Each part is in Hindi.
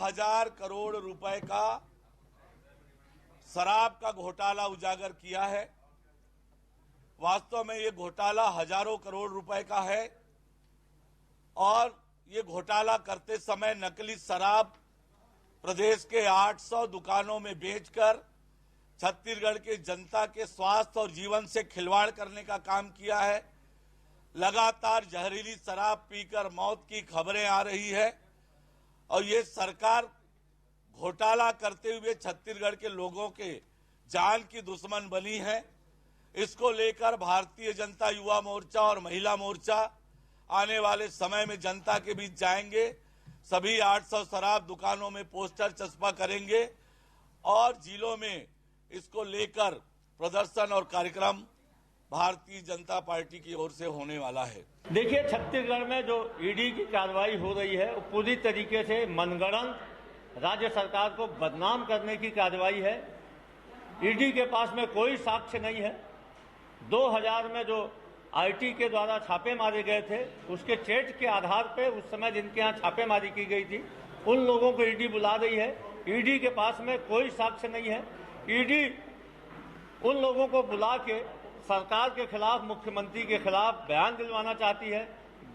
2000 करोड़ रुपए का शराब का घोटाला उजागर किया है। वास्तव में ये घोटाला हजारों करोड़ रुपए का है और ये घोटाला करते समय नकली शराब प्रदेश के 800 दुकानों में बेचकर छत्तीसगढ़ की जनता के स्वास्थ्य और जीवन से खिलवाड़ करने का काम किया है। लगातार जहरीली शराब पीकर मौत की खबरें आ रही है और ये सरकार घोटाला करते हुए छत्तीसगढ़ के लोगों के जान की दुश्मन बनी है। इसको लेकर भारतीय जनता युवा मोर्चा और महिला मोर्चा आने वाले समय में जनता के बीच जाएंगे। सभी 800 शराब दुकानों में पोस्टर चस्पा करेंगे और जिलों में इसको लेकर प्रदर्शन और कार्यक्रम भारतीय जनता पार्टी की ओर से होने वाला है। देखिए, छत्तीसगढ़ में जो ईडी की कार्रवाई हो रही है वो पूरी तरीके से मनगढ़ंत राज्य सरकार को बदनाम करने की कार्रवाई है। ईडी के पास में कोई साक्ष्य नहीं है। 2000 में जो आईटी के द्वारा छापे मारे गए थे उसके चेट के आधार पे उस समय जिनके यहाँ छापेमारी की गई थी उन लोगों को ईडी बुला रही है। ईडी के पास में कोई साक्ष्य नहीं है। ईडी उन लोगों को बुला के सरकार के खिलाफ, मुख्यमंत्री के खिलाफ बयान दिलवाना चाहती है।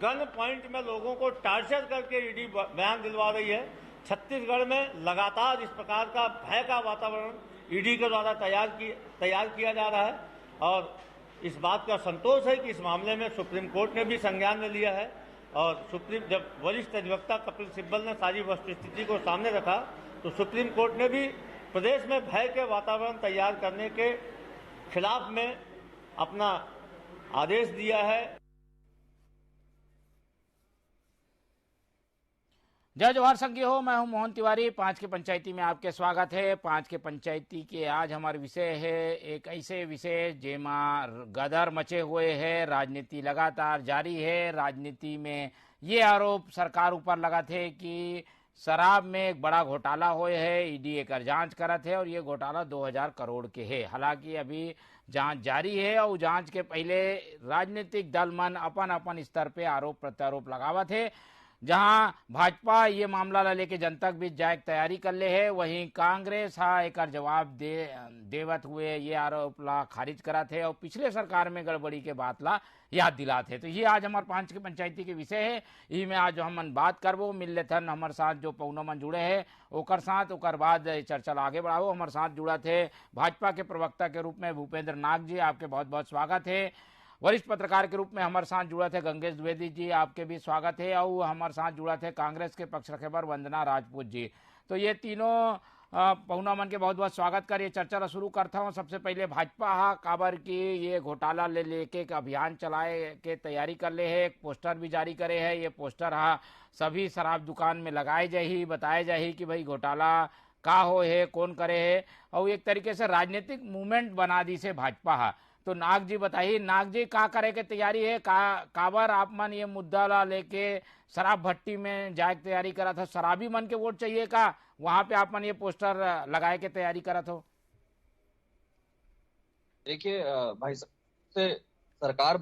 गन पॉइंट में लोगों को टार्चर करके ईडी बयान दिलवा रही है। छत्तीसगढ़ में लगातार इस प्रकार का भय का वातावरण ईडी के द्वारा तैयार किया जा रहा है और इस बात का संतोष है कि इस मामले में सुप्रीम कोर्ट ने भी संज्ञान में लिया है और जब वरिष्ठ अधिवक्ता कपिल सिब्बल ने सारी वस्तुस्थिति को सामने रखा तो सुप्रीम कोर्ट ने भी प्रदेश में भय के वातावरण तैयार करने के खिलाफ में अपना आदेश दिया है। जय जवाहर संघी हो, मैं हूं मोहन तिवारी। 5 के पंचायती में आपके स्वागत है। 5 के पंचायती के आज हमारे विषय है एक ऐसे विषय जेमा गदर मचे हुए है। राजनीति लगातार जारी है। राजनीति में ये आरोप सरकार ऊपर लगा थे कि शराब में एक बड़ा घोटाला हुए है। ईडी एक जांच करत है और ये घोटाला 2000 करोड़ के है। हालांकि अभी जांच जारी है और जांच के पहले राजनीतिक दल मन अपन अपन स्तर पे आरोप प्रत्यारोप लगावत है। जहां भाजपा ये मामला ला लेके जनता के बीच जाए तैयारी कर ले है, वहीं कांग्रेस एक जवाब देवत हुए ये आरोप ला खारिज करा थे और पिछले सरकार में गड़बड़ी के बात ला याद दिला थे। तो ये आज हमारे 5 के पंचायती के विषय है। यही में आज हम बात करबो। मिल लेथन हमारे साथ जो पौना मन जुड़े हैं ओकर साथ, ओकर बाद चर्चा आगे बढ़ाओ। हमारे साथ जुड़ा थे भाजपा के प्रवक्ता के रूप में भूपेंद्र नाग जी, आपके बहुत बहुत स्वागत है। वरिष्ठ पत्रकार के रूप में हमारे साथ जुड़ा थे गंगेश द्विवेदी जी, आपके भी स्वागत है। और हमारे साथ जुड़ा थे कांग्रेस के पक्ष रखेबर वंदना राजपूत जी। तो ये तीनों पहुना मन के बहुत बहुत स्वागत कर ये चर्चा शुरू करता हूँ। सबसे पहले भाजपा काबर की ये घोटाला लेके एक अभियान चलाए के तैयारी कर ले है, एक पोस्टर भी जारी करे है। ये पोस्टर सभी शराब दुकान में लगाए जाही, बताए जाही कि भाई घोटाला का हो है, कौन करे है और एक तरीके से राजनीतिक मूवमेंट बना दी से भाजपा। तो नाग जी बताइए, नाग जी का करे के तैयारी है, काबर आप मन ये मुद्दा ला लेके शराब भट्टी में जाए की तैयारी करा था? शराबी मन के वोट चाहिए का वहां पे आप मन ये पोस्टर लगाए के तैयारी करा था? देखिए भाई से सरकार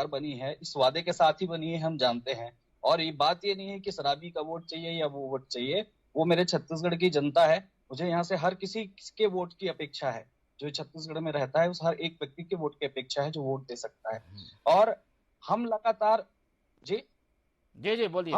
बनी है इस वादे के साथ ही बनी है, हम जानते हैं। और ये बात ये नहीं है कि शराबी का वोट चाहिए या वो वोट चाहिए, वो मेरे छत्तीसगढ़ की जनता है। मुझे यहाँ से हर किसी के वोट की अपेक्षा है। जो छत्तीसगढ़ में रहता है उस हर एक व्यक्ति के वोट की अपेक्षा है जो वोट दे सकता है। और हम लगातार जी बोलिए।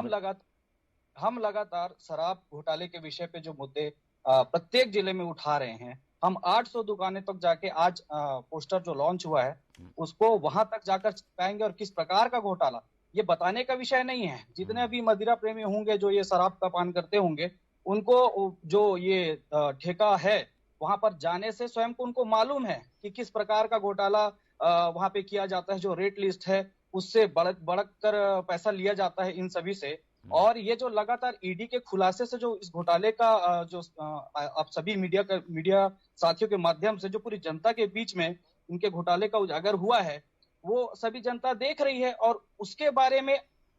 हम लगातार शराब घोटाले के विषय पे जो मुद्दे प्रत्येक जिले में उठा रहे हैं। हम 800 दुकानें तक जाके आज पोस्टर जो लॉन्च हुआ है उसको वहां तक जाकर चिपकाएंगे और किस प्रकार का घोटाला, ये बताने का विषय नहीं है। जितने भी मदिरा प्रेमी होंगे जो ये शराब का पान करते होंगे उनको जो ये ठेका है वहां पर जाने से स्वयं को उनको मालूम है कि किस प्रकार का घोटाला वहां पे किया जाता है। जो रेट लिस्ट है उससे बढ़ कर पैसा लिया जाता है इन सभी से। और ये जो लगातार ईडी के खुलासे से जो इस घोटाले का जो आप सभी मीडिया साथियों के माध्यम से जो पूरी जनता के बीच में इनके घोटाले का उजागर हुआ है वो सभी जनता देख रही है और उसके बारे में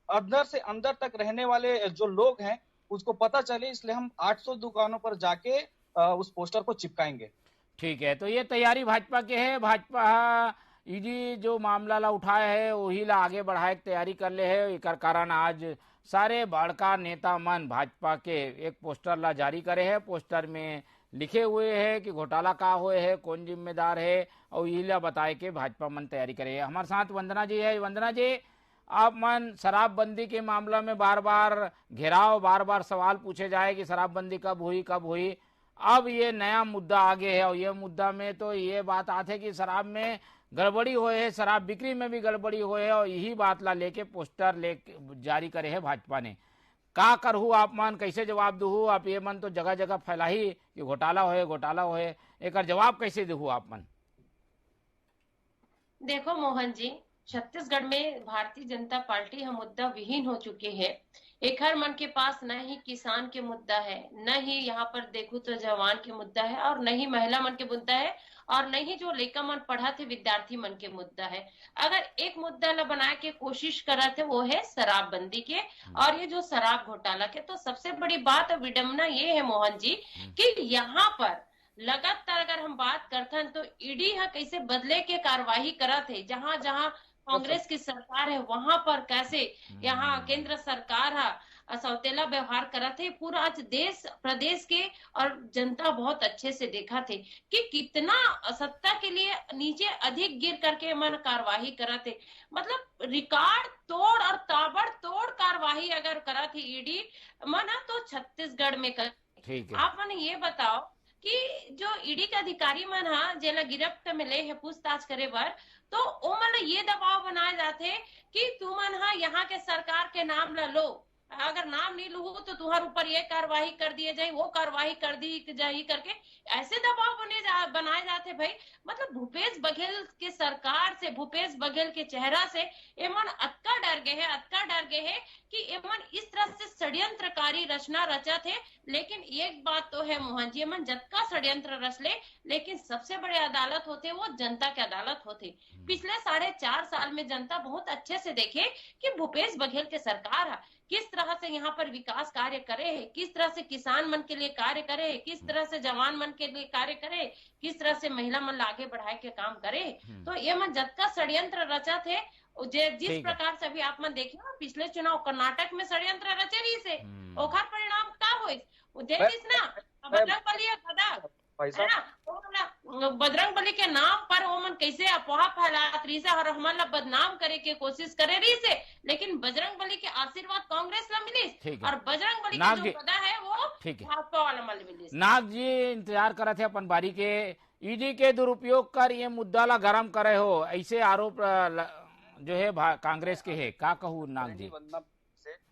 अंदर से अंदर तक रहने वाले जो लोग हैं उसको पता चले, इसलिए हम 800 दुकानों पर जाके उस पोस्टर को चिपकाएंगे। ठीक है, तो ये तैयारी भाजपा के है। भाजपा ईडी जो मामला ला उठाया है वही ला आगे बढ़ाए तैयारी कर ले है। एक कारण आज सारे बड़का नेता मन भाजपा के एक पोस्टर ला जारी करे है। पोस्टर में लिखे हुए है कि घोटाला का हुए है, कौन जिम्मेदार है, और यही ला बताए के भाजपा मन तैयारी करे है। हमारे साथ वंदना जी है। वंदना जी, आप मन शराबबंदी के मामला में बार बार घेराव, बार बार सवाल पूछे जाए कि शराबबंदी कब हुई कब हुई। अब ये नया मुद्दा आगे है और ये मुद्दा में तो ये बात आते है कि शराब में गड़बड़ी हुए है, शराब बिक्री में भी गड़बड़ी हुए है, और यही बात ला लेके पोस्टर ले जारी करे है भाजपा ने। का करहू आप मन, कैसे जवाब दूहू? आप ये मन तो जगह जगह फैला ही कि घोटाला होए, एक जवाब कैसे दूहू आप मन? देखो मोहन जी, छत्तीसगढ़ में भारतीय जनता पार्टी हम मुद्दा विहीन हो चुके हैं। एक हर मन के पास न ही किसान के मुद्दा है, न ही यहाँ पर देखो तो जवान के मुद्दा है, और न ही महिला मन के मुद्दा है, और न ही जो लड़का मन पढ़ा थे विद्यार्थी मन के मुद्दा है। अगर एक मुद्दा ला बना के कोशिश करा थे वो है शराबबंदी के और ये जो शराब घोटाला के। तो सबसे बड़ी बात और विडम्बना ये है मोहन जी कि यहाँ पर लगातार अगर हम बात करते हैं तो ईडी है कैसे बदले के कार्यवाही करा थे। जहां जहां कांग्रेस की सरकार है वहां पर कैसे यहाँ केंद्र सरकार है सौतेला व्यवहार करा थे। पूरा आज देश प्रदेश के और जनता बहुत अच्छे से देखा थे कि कितना सत्ता के लिए नीचे अधिक गिर करके मन कार्यवाही करा थे। मतलब रिकॉर्ड तोड़ और ताबड़तोड़ कार्यवाही अगर करा थी ईडी मन तो छत्तीसगढ़ में कर। आप मन ये बताओ कि जो ईडी के अधिकारी मन हा जेला गिरफ्त में ले है पूछताछ करे बर, तो ओ मन ये दबाव बनाए जाते कि तू मन हा यहाँ के सरकार के नाम ला लो, अगर नाम नहीं लू तो तुम्हारे ऊपर ये कार्रवाई कर दिए जाए, वो कार्रवाई कर दी जाए करके ऐसे दबाव बनाए जाते। भाई मतलब भूपेश बघेल के सरकार से, भूपेश बघेल के चेहरा से एमन अतका डर गए है कि एमन इस तरह से षड्यंत्रकारी रचना रचा थे। लेकिन एक बात तो है मोहन जी, एमन जतका षड्यंत्र रच ले, लेकिन सबसे बड़े अदालत होते वो जनता के अदालत होते। पिछले 4.5 साल में जनता बहुत अच्छे से देखे कि भूपेश बघेल के सरकार है किस तरह से यहाँ पर विकास कार्य करे है, किस तरह से किसान मन के लिए कार्य करे है, किस तरह से जवान मन के लिए कार्य करे, किस तरह से महिला मन आगे बढ़ाए के काम करे। तो ये मन जतका षड्यंत्र रचा थे जिस प्रकार से अभी आप मन देखे पिछले चुनाव कर्नाटक में षड्यंत्र रचे रही से ओखर परिणाम का हुई ना बजरंगबली है ना, बजरंगबली के नाम पर वो मन कैसे अफवाह फैलात रही से और हमन ला बदनाम करे के कोशिश करे रही से। लेकिन बजरंगबली के आशीर्वाद कांग्रेस ला मिली और बजरंगबली का जो पदा है वो भाजपा वाला मिली। नाग जी इंतजार करे थे अपन बारी के, ईडी के दुरुपयोग कर ये मुद्दा ला गरम करे हो, ऐसे आरोप जो है कांग्रेस के है। का कहूँ नाग जी?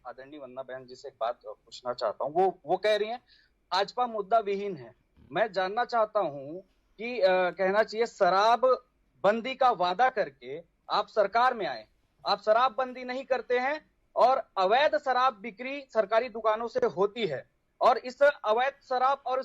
आदरणीय वंदना बहन जी से एक बात पूछना चाहता हूँ। वो कह रही है भाजपा मुद्दा विहीन है। मैं जानना चाहता हूँ कि कहना चाहिए शराब बंदी का वादा करके आप सरकार में आए, आप शराब बंदी नहीं करते हैं और अवैध शराब बिक्री सरकारी दुकानों से होती है, और इस अवैध शराब और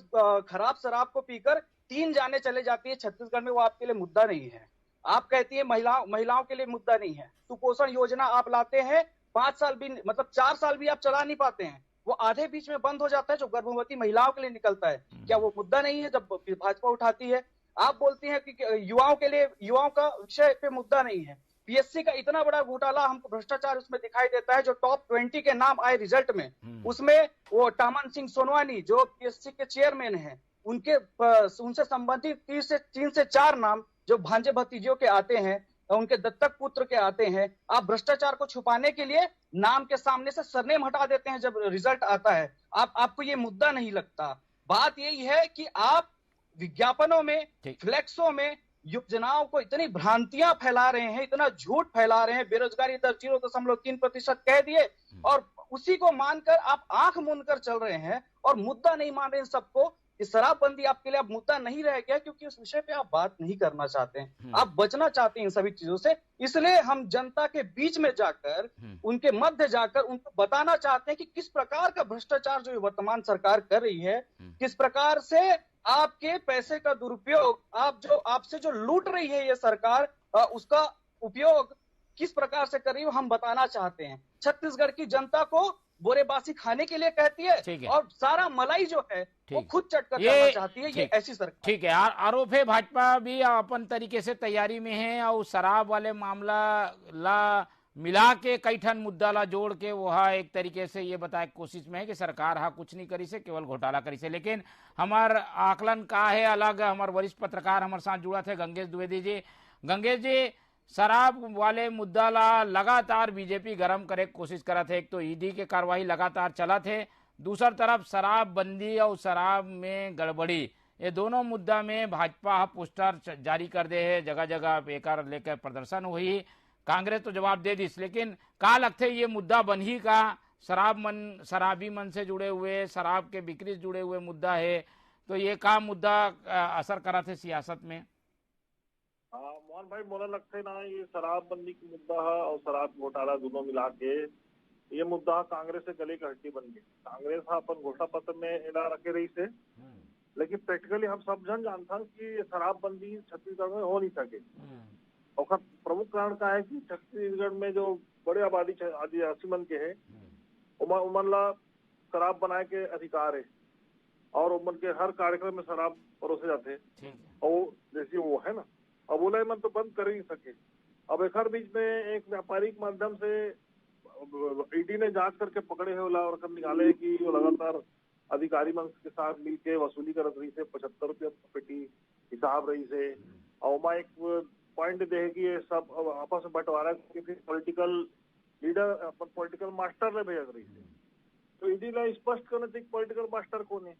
खराब शराब को पीकर 3 जाने चले जाती है छत्तीसगढ़ में, वो आपके लिए मुद्दा नहीं है। आप कहती है महिलाओं के लिए मुद्दा नहीं है। सुपोषण योजना आप लाते हैं, 5 साल भी मतलब 4 साल भी आप चला नहीं पाते हैं, वो आधे बीच में बंद हो जाता है जो गर्भवती महिलाओं के लिए निकलता है। क्या वो मुद्दा नहीं है जब भाजपा उठाती है? आप बोलती हैं कि युवाओं के लिए, युवाओं का विषय पे मुद्दा नहीं है। पीएससी का इतना बड़ा घोटाला हमको भ्रष्टाचार उसमें दिखाई देता है, जो टॉप 20 के नाम आए रिजल्ट में, उसमें वो टामन सिंह सोनवानी जो पीएससी के चेयरमैन है, उनसे संबंधित 3 से 4 नाम जो भांजे भतीजों के आते हैं, उनके दत्तक पुत्र के आते हैं। आप भ्रष्टाचार को छुपाने के लिए नाम के सामने से सरनेम हटा देते हैं जब रिजल्ट आता है। आपको ये मुद्दा नहीं लगता। बात यही है कि आप विज्ञापनों में, फ्लेक्सों में युवजनाओं को इतनी भ्रांतियां फैला रहे हैं, इतना झूठ फैला रहे हैं। बेरोजगारी दर 0.3% कह दिए और उसी को मानकर आप आंख मूंद कर चल रहे हैं और मुद्दा नहीं मान रहे हैं सबको। शराबबंदी आपके लिए अब मुद्दा नहीं रह गया क्योंकि उस विषय पे आप बात नहीं करना चाहते हैं, आप बचना चाहते हैं इन सभी चीजों से। इसलिए हम जनता के बीच में जाकर, उनके मध्य जाकर उनको बताना चाहते हैं कि किस प्रकार का भ्रष्टाचार जो वर्तमान सरकार कर रही है, किस प्रकार से आपके पैसे का दुरुपयोग, आपसे जो लूट रही है ये सरकार, उसका उपयोग किस प्रकार से कर रही है, हम बताना चाहते हैं। छत्तीसगढ़ की जनता को बोरेबासी खाने के लिए कहती है और सारा मलाई जो है वो खुद चटकर करना चाहती है। ये ऐसी सरकार। ठीक है, आरोप है भाजपा भी अपन तरीके से तैयारी में है और शराब वाले मामला ला मिला के कई ठन मुद्दा ला जोड़ के वह एक तरीके से ये बताए कोशिश में है कि सरकार हा कुछ नहीं करी से, केवल घोटाला करी से। लेकिन हमार आकलन का है अलग। हमारे वरिष्ठ पत्रकार हमारे साथ जुड़ा थे गंगेश द्विवेदी जी। गंगेश जी, शराब वाले मुद्दा ला लगातार बीजेपी गरम करे कोशिश करा थे। एक तो ईडी के कार्रवाई लगातार चला थे, दूसरी तरफ शराब बंदी और शराब में गड़बड़ी, ये दोनों मुद्दा में भाजपा पोस्टर जारी कर दे है, जगह जगह बेकार लेकर प्रदर्शन हुई। कांग्रेस तो जवाब दे दी, लेकिन का लगते ये मुद्दा बन ही का शराबी मन से जुड़े हुए, शराब के बिक्री से जुड़े हुए मुद्दा है, तो ये का मुद्दा असर करा थे सियासत में? हाँ मोहन भाई, मोला लगते ना ये शराबबंदी की मुद्दा है और शराब घोटाला दोनों मिला के ये मुद्दा कांग्रेस से गले की हड्डी बन गई। कांग्रेस अपन घोषणा पत्र में एला रखे रही से, लेकिन प्रैक्टिकली हम सब जन जानता कि शराबबंदी छत्तीसगढ़ में हो नहीं सके। और प्रमुख कारण का है कि छत्तीसगढ़ में जो बड़े आबादी आदिवासी मन के है, उमन ला शराब बनाए के अधिकार है और उमन के हर कार्यक्रम में शराब परोसे जाते हैं और जैसे वो है ना, अब बोला मन तो बंद कर ही सके। अब एक बीच में एक व्यापारिक माध्यम से ईडी ने जांच करके पकड़े है और निकाले कि वो लगातार अधिकारी मन के साथ मिलके वसूली करत रही से 75 रुपया पेटी हिसाब रही से। और वहाँ एक पॉइंट दे कि ये सब आपस में बंटवारा क्योंकि पॉलिटिकल लीडर अपन पॉलिटिकल मास्टर ने भेज रही है। तो ईडी ने स्पष्ट करना चाहिए पॉलिटिकल मास्टर कौन है,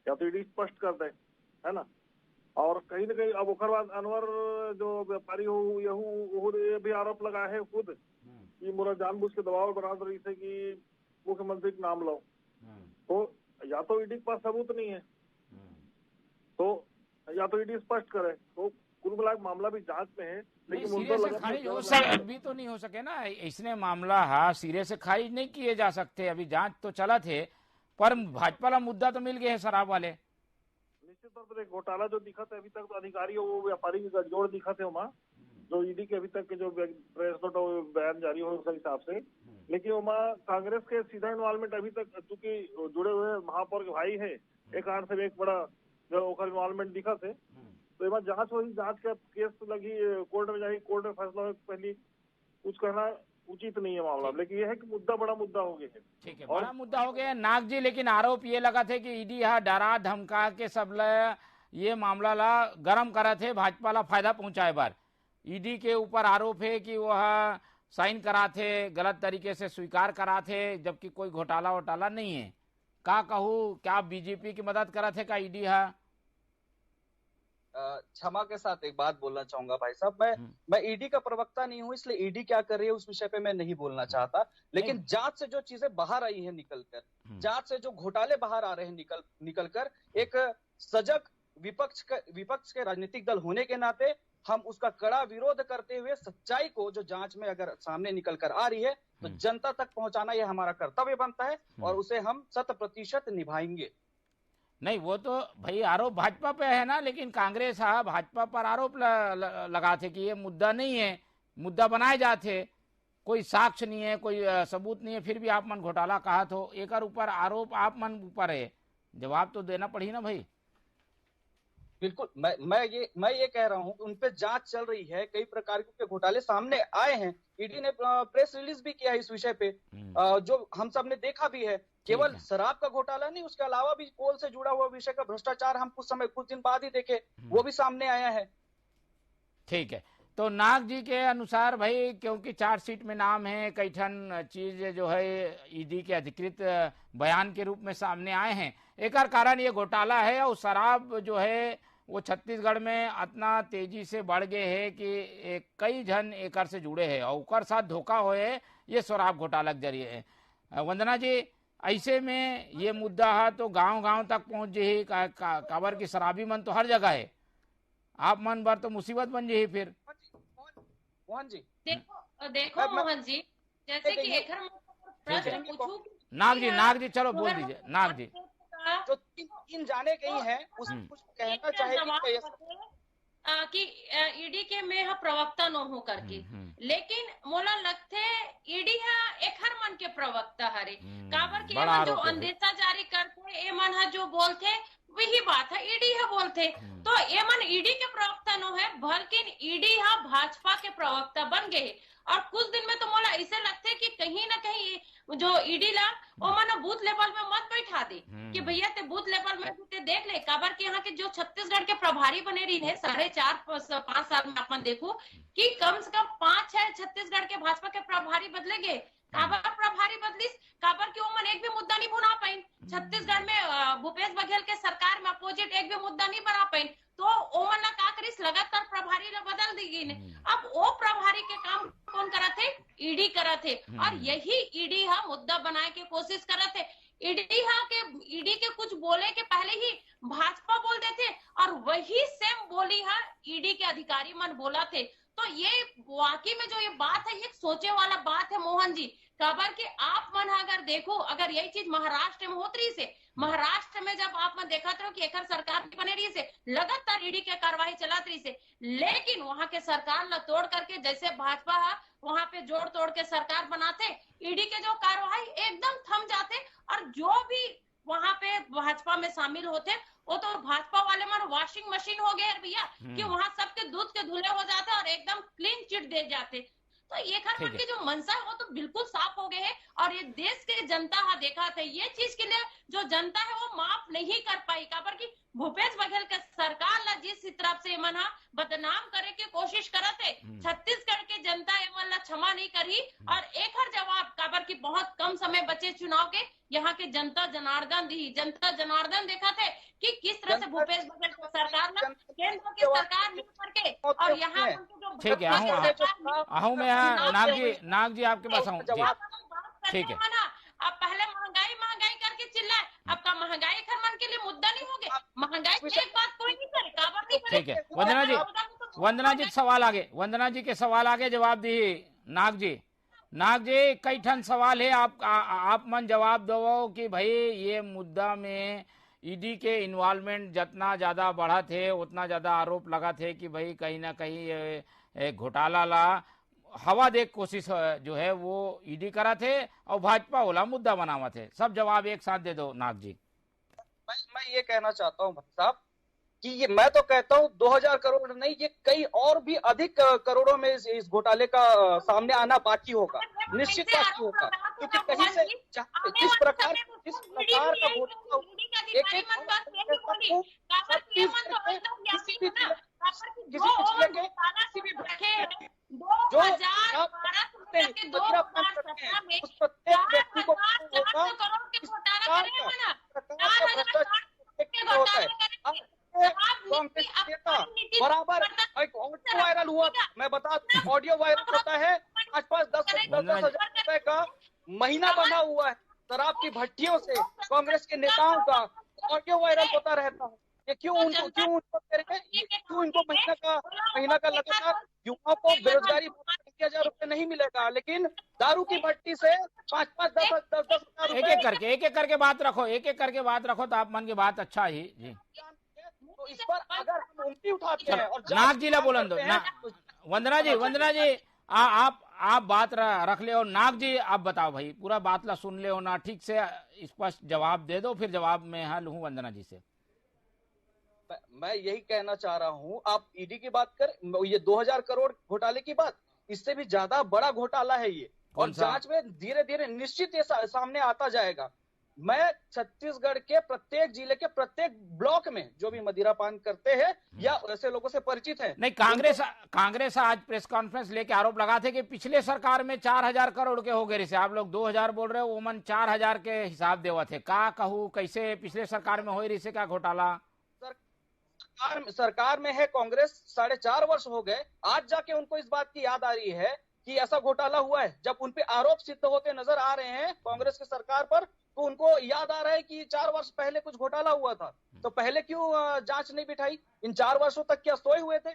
या तो ईडी स्पष्ट कर दे, है ना। और कहीं न कहीं अब ओकर बाद अनवर जो व्यापारी हो ये भी आरोप लगा है खुद कि मोरा जानबूझ के दबाव बना रही से कि मुख्यमंत्री का नाम लो। तो या तो ईडी के पास सबूत नहीं है, तो या तो ईडी स्पष्ट करे। तो कुल मिला मामला भी जांच में है, लेकिन अभी तो नहीं हो सके ना इसने मामला। हाँ, सिरे से खारिज नहीं किए जा सकते, अभी जांच तो चला थे, पर भाजपा वाला मुद्दा तो मिल गए हैं शराब वाले। निश्चित तौर पर घोटाला जो दिखा था अभी तक तो अधिकारी वो व्यापारी के गठजोड़ दिखा थे वहाँ, जो ईडी के अभी तक के जो प्रेस नोट बयान जारी हो उस हिसाब से। लेकिन वहाँ कांग्रेस के सीधा इन्वॉल्वमेंट अभी तक चूंकि जुड़े हुए महापौर के भाई है, एक कारण से एक बड़ा जो इन्वॉल्वमेंट दिखा थे। तो यहाँ जांच हुई, जांच का केस लगी, कोर्ट में जाएगी, कोर्ट में फैसला हो, पहली कुछ कहना उचित नहीं है मामला। लेकिन ये है कि मुद्दा बड़ा मुद्दा हो गया है। ठीक है, बड़ा मुद्दा हो गया नाग जी। लेकिन आरोप ये लगा थे कि ईडी यहाँ डरा धमका के सब ये मामला ला गरम करा थे, भाजपा ला फायदा पहुंचाए बार। ईडी के ऊपर आरोप है कि वह साइन करा थे, गलत तरीके से स्वीकार करा थे, जबकि कोई घोटाला वोटाला नहीं है। का कहूँ, क्या बीजेपी की मदद करा थे का ईडी? क्षमा के साथ एक बात बोलना चाहूंगा भाई साहब, मैं ईडी का प्रवक्ता नहीं हूं, इसलिए ईडी क्या कर रही है उस विषय पे मैं नहीं बोलना चाहता। लेकिन जांच से जो चीजें बाहर आई है निकलकर, जांच से जो घोटाले बाहर आ रहे हैं निकलकर, एक सजग विपक्ष के राजनीतिक दल होने के नाते हम उसका कड़ा विरोध करते हुए सच्चाई को जो जांच में अगर सामने निकल कर आ रही है तो जनता तक पहुंचाना यह हमारा कर्तव्य बनता है और उसे हम 100% निभाएंगे। नहीं, वो तो भाई आरोप भाजपा पे है ना, लेकिन कांग्रेस भाजपा पर आरोप लगाते कि ये मुद्दा नहीं है, मुद्दा बनाए जाते, कोई साक्ष्य नहीं है, कोई सबूत नहीं है, फिर भी आप मन घोटाला कहा तो एक ऊपर आरोप आप मन ऊपर है, जवाब तो देना पड़ी ना भाई। बिल्कुल, मैं ये कह रहा हूँ उन पे जांच चल रही है, कई प्रकार के घोटाले सामने आए हैं। ईडी ने प्रेस रिलीज भी किया है इस विषय पे, जो हम सब ने देखा भी है। केवल शराब का घोटाला नहीं, उसके अलावा भी कोल से जुड़ा हुआ विषय का भ्रष्टाचार हम कुछ दिन बाद ही देखे, वो भी सामने आया है। ठीक है, तो नाग जी के अनुसार भाई, क्योंकि चार्जशीट में नाम है, कई ठन चीज जो है ईडी के अधिकृत बयान के रूप में सामने आए हैं, एक कारण ये घोटाला है और शराब जो है वो छत्तीसगढ़ में इतना तेजी से बढ़ गए है कि कई जन एक से जुड़े हैं और उकर साथ धोखा हुए ये शराब घोटाला के जरिए है। वंदना जी, ऐसे में ये मुद्दा है तो गांव-गांव तक पहुंच जाही, काबर की शराबी मन तो हर जगह है, आप मन बार तो मुसीबत बन जाही। फिर मोहन जी देखो मोहन जी, जैसे कि एक प्रश्न पूछूं, नाग जी चलो बोल दीजिए। नाग जी जो तीन जाने कहीं है कुछ कहना चाहेगी कि ईडी के में प्रवक्ता न हो करके, लेकिन मोला लगते ईडी एक हर मन के प्रवक्ता हरे, काबर के जो अंदेशा जारी करते ए मन जो बोलते वही बात है, ईडी है बोलते तो ये मन ईडी के प्रवक्ता नो है, बल्कि ईडी यहाँ भाजपा के प्रवक्ता बन गए। और कुछ दिन में तो मोला ऐसे लगते कि कहीं ना कहीं जो ईडी ला वो मन बूथ लेवल में मत बैठा दे कि भैया ते बूथ लेवल में ते देख ले, काबर कि यहाँ के जो छत्तीसगढ़ के प्रभारी बने रही है 4.5-5 साल में अपन देखो कि कम से कम 5-6 छत्तीसगढ़ के भाजपा के प्रभारी बदलेंगे। काबर प्रभारी बदलिस, काबर की उमन एक भी मुद्दा नहीं बना पाई छत्तीसगढ़ में, भूपेश बघेल के सरकार में अपोजिट एक भी मुद्दा नहीं बना पाई, तो ओमन ला का करिस लगातार प्रभारी ला बदल दी गई। अब वो प्रभारी के काम कौन करा थे? ईडी करा थे, और यही ईडी हा मुद्दा बनाए के कोशिश करा थे। ईडी के कुछ बोले के पहले ही भाजपा बोल देते और वही सेम बोली है ईडी के अधिकारी मन बोला थे। तो ये वाकई में जो ये बात है, ये सोचे वाला बात है मोहन जी। खबर कि आप मन अगर देखो, अगर यही चीज महाराष्ट्र में होती रही से, महाराष्ट्र में जब आप मन देखा तो कि एक सरकार बने रही से लगातार ईडी के कार्रवाई चलात रही से, लेकिन वहां के सरकार ला तोड़ करके जैसे भाजपा वहां पे जोड़ तोड़ के सरकार बनाते, ईडी के जो कार्रवाई एकदम थम जाते, और जो भी वहां पे भाजपा में शामिल होते वो तो भाजपा वाले मन वॉशिंग मशीन हो गए भैया कि वहां सबके दूध के धुले हो जाते और एकदम क्लीन चिट दे जाते। तो ये खरमन की जो मंशा है वो तो बिल्कुल साफ हो गए है, और ये देश के जनता हा देखा था ये चीज के लिए जो जनता है वो माफ नहीं कर पाई। काबर की भूपेश बघेल के सरकार ला जिस तरफ से मन बदनाम करे की कोशिश करते, छत्तीसगढ़ के जनता एमन ला क्षमा नहीं करी, और एक हर जवाब काबर की बहुत कम समय बचे चुनाव के, यहाँ के जनता जनार्दन देखा थे कि किस तरह से भूपेश बघेल की सरकार ला केंद्र की सरकार मिल करके, और यहाँ ठीक है, आहूं मैं नाग जी आपके पास आऊँ, ठीक है। अब पहले महंगाई करके चिल्लाए, अब का महंगाई खरमन के लिए मुद्दा नहीं हो गया, महंगाई की एक बात कोई नहीं करे, काबर नहीं करे। ठीक है, वंदना जी वंदना जी के सवाल आगे जवाब दी। नाग जी कई ठन सवाल है, आप मन जवाब दो कि भाई ये मुद्दा में ईडी के इन्वॉल्वमेंट जितना ज्यादा बढ़ा थे उतना ज्यादा आरोप लगा थे कि भाई कहीं ना कहीं घोटाला ला हवा देख कोशिश जो है वो ईडी करा थे और भाजपा वाला मुद्दा बनावा थे। सब जवाब एक साथ दे दो नाग जी। मैं ये कहना चाहता हूँ भाई साहब कि ये मैं तो कहता हूँ 2000 करोड़ नहीं, ये कई और भी अधिक करोड़ों में इस घोटाले का सामने आना बाकी होगा, निश्चित बाकी होगा, क्योंकि कहीं से जिस प्रकार का घोटाला बराबर ऑडियो वायरल हुआ, मैं बता दूं ऑडियो वायरल होता है 5-10 हजार रुपए का महीना बना हुआ है शराब की भट्टियों से कांग्रेस के नेताओं का ऑडियो वायरल होता रहता है। ये क्यों इनको महीना का लगातार युवाओं को बेरोजगारी 20,000 रुपए नहीं मिलेगा, लेकिन दारू की भट्टी से 5-10 हजार एक एक करके बात रखो तो आप मन की बात अच्छा ही जी। तो इस पर अगर हम उंगली उठाते हैं और नाग जी ला बोलन दो, वंदना जी आप बात रख ले, और नाग जी आप बताओ भाई पूरा बात ला सुन ले हो ना, ठीक से स्पष्ट जवाब दे दो, फिर जवाब में हल हूँ वंदना जी से। मैं यही कहना चाह रहा हूँ, आप ईडी की बात कर, ये 2000 करोड़ घोटाले की बात, इससे भी ज्यादा बड़ा घोटाला है ये, और जांच में धीरे धीरे निश्चित ये सामने आता जाएगा। मैं छत्तीसगढ़ के प्रत्येक जिले के प्रत्येक ब्लॉक में जो भी मदिरापान करते हैं या ऐसे लोगों से परिचित हैं, नहीं कांग्रेस आज प्रेस कॉन्फ्रेंस लेके आरोप लगा थे कि पिछले सरकार में 4000 करोड़ के हो गए से, आप लोग 2000 बोल रहे हो, ओमन 4000 के हिसाब देवा थे, का कहूँ कैसे पिछले सरकार में हो रही से क्या घोटाला? सरकार में है कांग्रेस 4.5 वर्ष हो गए, आज जाके उनको इस बात की याद आ रही है कि ऐसा घोटाला हुआ है। जब उन पे आरोप सिद्ध होते नजर आ रहे हैं कांग्रेस की सरकार पर, तो उनको याद आ रहा है कि 4 वर्ष पहले कुछ घोटाला हुआ था, तो पहले क्यों जांच नहीं बिठाई? इन 4 वर्षों तक क्या सोए हुए थे?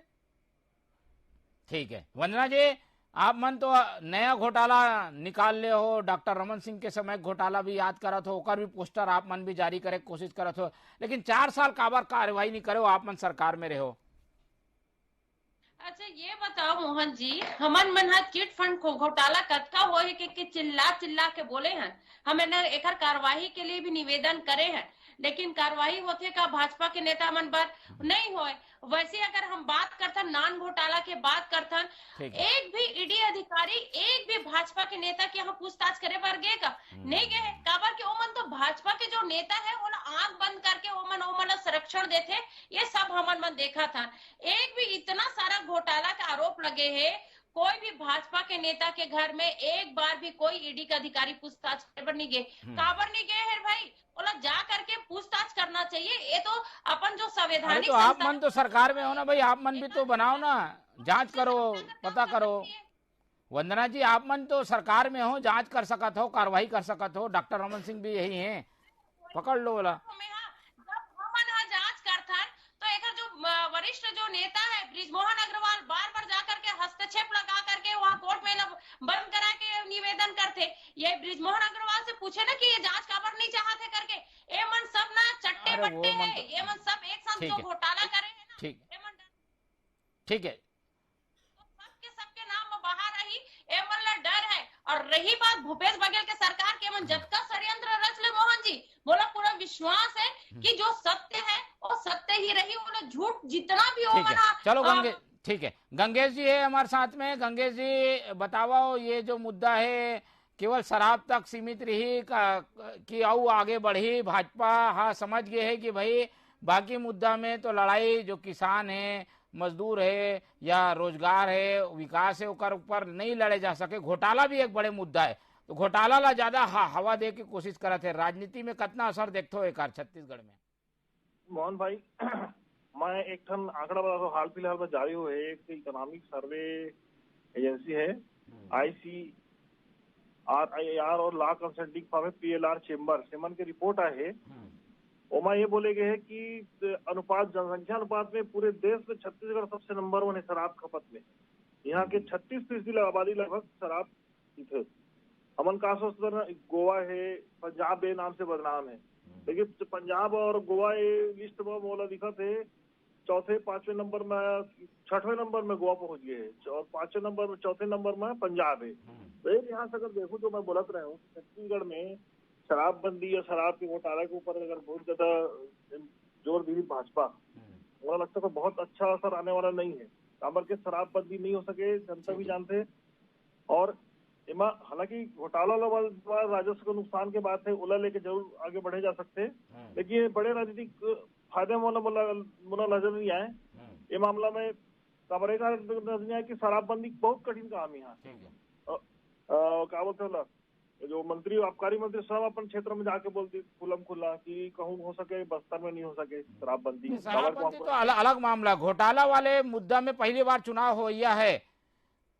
ठीक है वंदना जी, आप मन तो नया घोटाला निकाल ले हो, डॉक्टर रमन सिंह के समय घोटाला भी याद करत हो, ओकर भी पोस्टर आप मन भी जारी करे कोशिश करत हो, लेकिन 4 साल काबर कार्रवाई नहीं करे हो, आप मन सरकार में रहो। अच्छा ये बताओ मोहन जी, हमन मन चिट फंड घोटाला कतका हो कि चिल्ला के बोले हैं, हम एक कार्रवाई के लिए भी निवेदन करे हैं, लेकिन कार्रवाई होते का भाजपा के नेता मन पर नहीं होए। वैसे अगर हम बात करथन नान घोटाला के बात करथन, एक भी ईडी अधिकारी एक भी भाजपा के नेता के यहाँ पूछताछ करे पर गए का नहीं गए। काबर के ओमन तो भाजपा के जो नेता है वो आंख बंद करके ओमन संरक्षण देते, ये सब हमन मन देखा था। एक भी इतना सारा घोटाला का आरोप लगे है, कोई भी भाजपा के नेता के घर में एक बार भी कोई ईडी का अधिकारी पूछताछ कर नहीं गए। काबर नहीं गए है भाई, बोला जा करके पूछताछ करना चाहिए। ये तो अपन जो संवैधानिक, तो आप मन तो सरकार में हो ना भाई, आप मन भी तो बनाओ ना, जांच करो, पता करो। वंदना जी, आप मन तो सरकार में हो, जांच कर सकत हो, कार्रवाई कर सकत हो। डॉक्टर रमन सिंह भी यही हैं, पकड़ लो बोला। जांच करता तो एक जो वरिष्ठ जो नेता है ब्रिजमोहन अग्रवाल बार बार जाकर के हस्तक्षेप लगा करके वहाँ कोर्ट में बंद करा के निवेदन करते। ये ब्रिजमोहन अग्रवाल से पूछे ना कि ये जांच काबर नहीं चाहते करके। ये मन सब ना चट्टे बट्टे है, ये मन सब एक साथ जो घोटाला करे है ना, ठीक है, सबके नाम बाहर रही, ये मन डर है। और रही बात भूपेश बघेल के सरकार के मन जब का षड्यंत्र रच ले मोहन जी, बोला पूरा विश्वास है कि जो सत्य है वो सत्य ही रही, वो झूठ जितना भी हो बना। चलो गंगेश, ठीक है, गंगेश जी है हमारे साथ में। गंगेश जी बताओ, ये जो मुद्दा है केवल शराब तक सीमित रही कि और आगे बढ़ी भाजपा? हाँ, समझ गए है कि भाई बाकी मुद्दा में तो लड़ाई जो किसान है, मजदूर है या रोजगार है, विकास है, ओकर ऊपर नहीं लड़े जा सके। घोटाला भी एक बड़े मुद्दा है, तो घोटाला ला ज्यादा हवा दे की कोशिश करते हैं। राजनीति में कितना असर देखते हो एक छत्तीसगढ़ में? मोहन भाई, मैं एक ठन आंकड़ा बता दो, हाल फिलहाल में जारी हुए एक इकोनॉमिक सर्वे एजेंसी है ICRIR और law consulting firm PLR chamber semen की रिपोर्ट आए है। ओमा ये बोले गए है कि अनुपात, जनसंख्या अनुपात में पूरे देश में छत्तीसगढ़ सबसे नंबर 1 है शराब खपत में। यहाँ के 36% आबादी लगभग शराब पीते। अमन का गोवा है, पंजाब बे नाम से बदनाम है, लेकिन पंजाब और गोवा ये लिस्ट में मोला दिखत है चौथे 5वें नंबर में, 6वें नंबर में गोवा पहुंच गए है और 5वें नंबर में, 4थे नंबर में पंजाब है। तो एक यहाँ से अगर देखो तो मैं बोलत रहा हूँ छत्तीसगढ़ में शराबबंदी या शराब के घोटाले के ऊपर अगर बहुत ज्यादा जोर दी भाजपा, मुझे लगता है बहुत अच्छा असर आने वाला नहीं है। काबर के शराबबंदी नहीं हो सके, जनता भी जानते। और हालांकि घोटाला राजस्व के नुकसान के बात है, उला लेके जरूर आगे बढ़े जा सकते हैं, लेकिन ये बड़े राजनीतिक फायदे मुला नजर नहीं आए ये मामला में। काबर का नजर नहीं आया कि शराबबंदी बहुत कठिन काम है यहाँ। क्या बोलते जो मंत्री, आबकारी मंत्री सब अपन क्षेत्र में जाके बोलती खुलम खुला कि कहूँ हो सके बस्तर में नहीं हो सके शराबबंदी। तो अलग मामला, घोटाला वाले मुद्दा में पहली बार चुनाव हो है।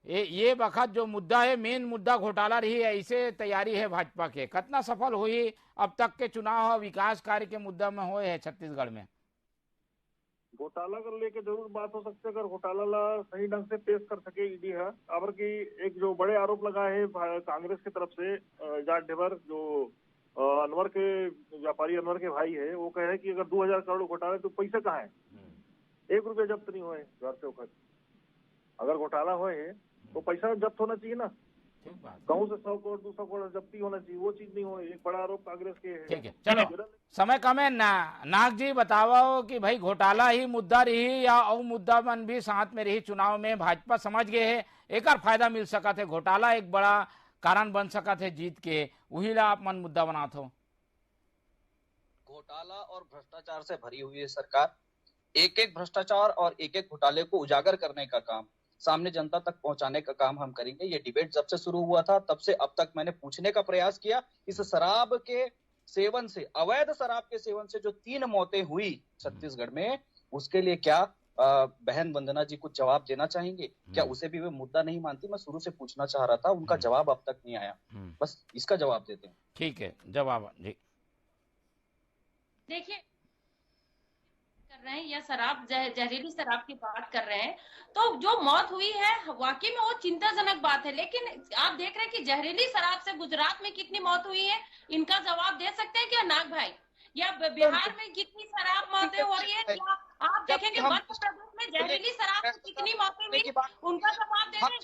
ये वक्त जो मुद्दा है, मेन मुद्दा घोटाला रही है, ऐसे तैयारी है भाजपा के। कितना सफल हुई अब तक के चुनाव विकास कार्य के मुद्दा में हुए है छत्तीसगढ़ में? घोटाला कर लेके जरूर बात हो सकती है, अगर घोटाला ला सही ढंग से पेश कर सके ईडी है। अबर की एक जो बड़े आरोप लगा है कांग्रेस की तरफ से, जाट ढेबर जो अनवर के व्यापारी अनवर के भाई है, वो कह रहे कि अगर 2000 करोड़ घोटाला तो पैसे कहाँ है? 1 रुपया जब्त नहीं हुए घर से होकर। अगर घोटाला हुए तो पैसा जब्त होना चाहिए ना, कहूँ से 100 करोड़ 200 करोड़ जब्ती होना चाहिए, वो चीज नहीं हो। एक बड़ा आरोप कांग्रेस के है। ठीक है, चलो समय कम है। नाग जी बताओ कि भाई घोटाला ही मुद्दा रही या और मुद्दा मन भी साथ में रही चुनाव में? भाजपा समझ गए है एक फायदा मिल सका थे, घोटाला एक बड़ा कारण बन सका थे जीत के, वही ला आप मन मुद्दा बनाते हो। घोटाला और भ्रष्टाचार से भरी हुई है सरकार। एक एक भ्रष्टाचार और एक एक घोटाले को उजागर करने का काम, सामने जनता तक पहुंचाने का काम हम करेंगे। ये डिबेट जब से शुरू हुआ था तब से अब तक मैंने पूछने का प्रयास किया, इस शराब के सेवन से, अवैध शराब के सेवन से जो 3 मौतें हुई छत्तीसगढ़ में, उसके लिए क्या बहन वंदना जी कुछ जवाब देना चाहेंगे क्या? उसे भी वे मुद्दा नहीं मानती, मैं शुरू से पूछना चाह रहा था, उनका जवाब अब तक नहीं आया, बस इसका जवाब देते हैं। ठीक है, जवाब जी। देखिए कर रहे हैं या शराब, जहरीली शराब की बात कर रहे हैं, तो जो मौत हुई है वाकई में वो चिंताजनक बात है। लेकिन आप देख रहे हैं कि जहरीली शराब से गुजरात में कितनी मौत हुई है, इनका जवाब दे सकते हैं क्या नाग भाई? या बिहार में कितनी शराब मौतें हो रही है, या आप देखेंगे मध्य प्रदेश में जहरीली शराब से कितनी मौतें हुई, उनका जवाब दे रहे हैं।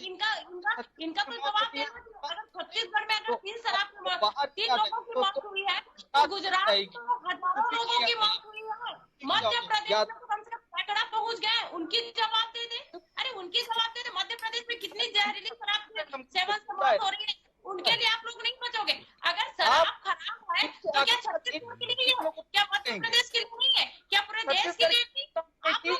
इनका तो जवाब दे रहे हैं। अगर छत्तीसगढ़ में अगर 3 शराब की मौत, 3 लोगों की मौत हुई है, तो गुजरात में तो हजारों लोगों की मौत हुई है, मध्य प्रदेश में तो कम से कम सैकड़ा पहुंच गए, उनकी जवाब दे दे। अरे उनकी जवाब दे दे, मध्य प्रदेश में कितनी जहरीली शराब के सेवन से मौत हो रही है, उनके लिए आप लोग नहीं बचोगे। अगर शराब खराब है तो क्या छत्तीसगढ़ के लिए है, क्या मध्य प्रदेश के लिए नहीं है, क्या पूरे देश के लिए नहीं?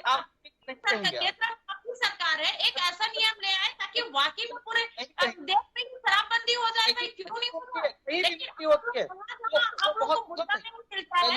आप आपकी सरकार है, एक ऐसा नियम ले आए ताकि वाकई में पूरे देश में शराबबंदी हो जाए, भाई क्यों नहीं हो रहा? लेकिन आप लोग को मुद्दा नहीं मिलता है।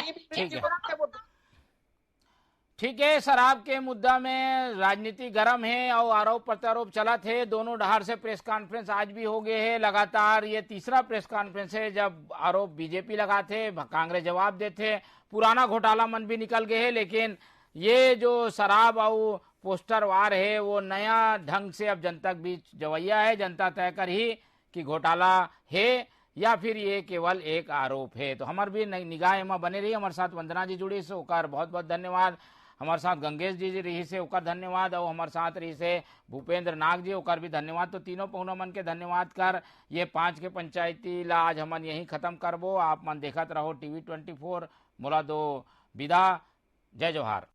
ठीक है, शराब के मुद्दा में राजनीति गर्म है और आरोप प्रत्यारोप चला थे, दोनों डहार से प्रेस कॉन्फ्रेंस आज भी हो गए है। लगातार ये तीसरा प्रेस कॉन्फ्रेंस है जब आरोप बीजेपी लगाते, कांग्रेस जवाब देते, पुराना घोटाला मन भी निकल गए है। लेकिन ये जो शराब और पोस्टर वार है वो नया ढंग से अब जनता के बीच जवैया है, जनता तय कर ही कि घोटाला है या फिर ये केवल एक आरोप है। तो हमार भी निगाह एमा बने रही। हमारे साथ वंदना जी जुड़ी से ओकर बहुत बहुत धन्यवाद, हमारे साथ गंगेश जी रही से ओकर धन्यवाद, और हमारे साथ रही से भूपेंद्र नाग जी ओकर भी धन्यवाद। तो तीनों पहुना मन के धन्यवाद कर ये 5 के पंचायती ला आज हमन यही खत्म करबो। आप मन देखत रहो TV 24। मोला दो विदा, जय जोहार।